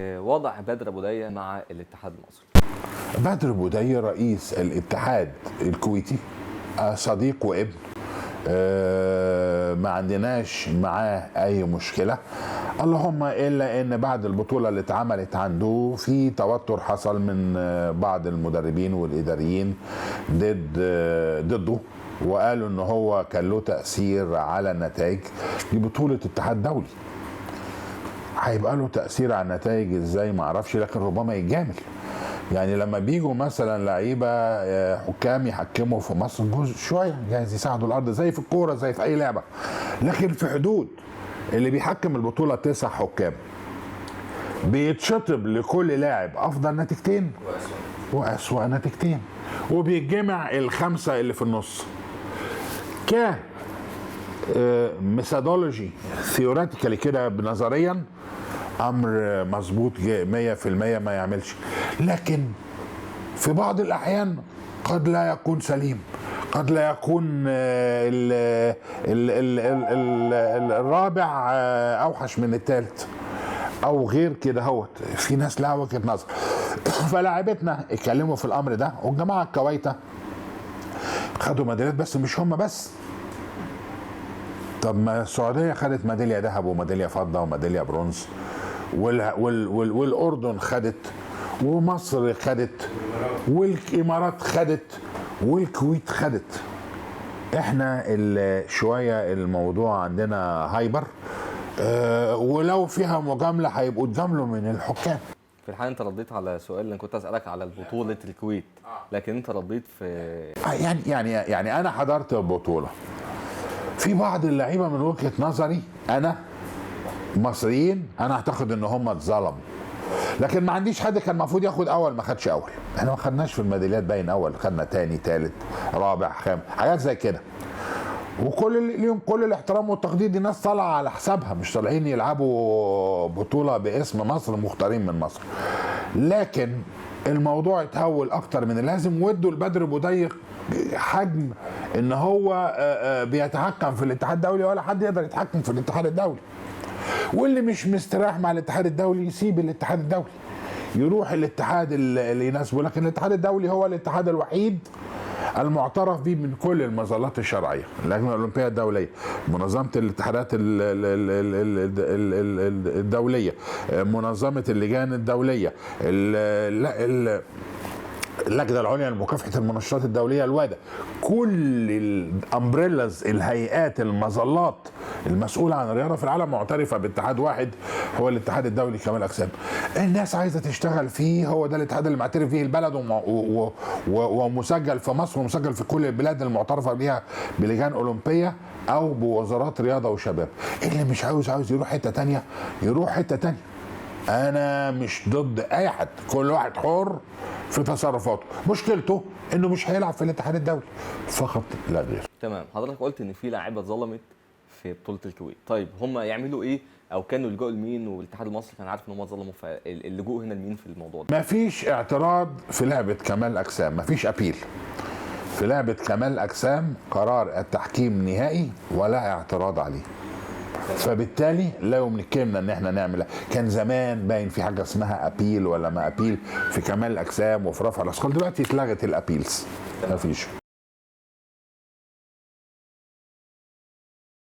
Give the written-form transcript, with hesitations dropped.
وضع بدر بودية مع الاتحاد المصري؟ بدر بودية رئيس الاتحاد الكويتي صديق وابن، ما عندناش معاه اي مشكله، اللهم الا ان بعد البطوله اللي اتعملت عنده في توتر حصل من بعض المدربين والاداريين ضده، وقالوا ان هو كان له تاثير على النتائج. دي بطوله اتحاد دولي، هيبقى له تاثير على النتائج ازاي ما اعرفش، لكن ربما يتجامل. يعني لما بيجوا مثلا لعيبه حكام يحكموا في مصر جزء شويه جايز يساعدوا الارض زي في الكوره زي في اي لعبه، لكن في حدود اللي بيحكم البطوله 9 حكام بيتشطب لكل لاعب افضل نتيجتين واسوأ نتيجتين، وبيتجمع الخمسه اللي في النص ك ميثودولوجي ثيوريتيكالي كده نظريا امر مظبوط 100% ما يعملش، لكن في بعض الاحيان قد لا يكون سليم، قد لا يكون الرابع اوحش من الثالث او غير كده. هوت في ناس لها وجهة نظر. فلاعبتنا اتكلموا في الامر ده، والجماعه الكويته خدوا ميداليات، بس مش هم بس. طب ما السعوديه خدت ميداليه ذهب وميداليه فضه وميداليه برونز، والاردن خدت، ومصر خدت، والامارات خدت، والكويت خدت. احنا شويه الموضوع عندنا هايبر، ولو فيها مجامله هيبقوا اتجاملوا من الحكام. في الحقيقة انت رديت على سؤال اللي كنت اسالك على بطولة الكويت، لكن انت رديت في يعني انا حضرت البطوله. في بعض اللعيبه من وجهه نظري انا مصريين انا اعتقد ان هم اتظلموا، لكن ما عنديش حد كان المفروض ياخد اول ما خدش اول. احنا ما خدناش في الميداليات باين اول، خدنا تاني تالت رابع خامس حاجات زي كده، وكل ليهم كل الاحترام والتقدير. دي ناس طالعه على حسابها، مش طالعين يلعبوا بطوله باسم مصر مختارين من مصر. لكن الموضوع اتهول اكتر من اللازم، وادوا لبدر بودية حجم ان هو بيتحكم في الاتحاد الدولي، ولا حد يقدر يتحكم في الاتحاد الدولي. واللي مش مستريح مع الاتحاد الدولي يسيب الاتحاد الدولي يروح الاتحاد اللي يناسبه، لكن الاتحاد الدولي هو الاتحاد الوحيد المعترف به من كل المظلات الشرعيه، اللجنه الاولمبيه الدوليه، منظمه الاتحادات الدوليه، منظمه اللجان الدوليه، اللجنه العليا لمكافحه المنشطات الدوليه الوادا، كل الامبريلاز الهيئات المظلات المسؤوله عن الرياضه في العالم معترفه باتحاد واحد هو الاتحاد الدولي لكمال الاجسام. الناس عايزه تشتغل فيه، هو ده الاتحاد اللي معترف فيه البلد ومسجل في مصر ومسجل في كل البلاد المعترفه بيها بلجان اولمبيه او بوزارات رياضه وشباب. اللي مش عاوز يروح حته ثانيه يروح حته ثانيه. انا مش ضد اي حد، كل واحد حر في تصرفاته، مشكلته انه مش هيلعب في الاتحاد الدولي فقط لا غير. تمام. حضرتك قلت ان في لاعيبه اتظلمت في بطوله الكويت، طيب هم يعملوا ايه او كانوا يلجؤوا لمين؟ والاتحاد المصري كان عارف ان هم اتظلموا، فاللجوء هنا لمين في الموضوع ده؟ مفيش اعتراض في لعبه كمال اجسام، مفيش ابيل في لعبه كمال اجسام، قرار التحكيم نهائي ولا اعتراض عليه. فبالتالي لا يمكننا ان احنا نعمل. كان زمان باين في حاجه اسمها ابيل ولا ما ابيل في كمال الاجسام وفي رفع الاثقال، دلوقتي اتلغت الابيلز، مفيش.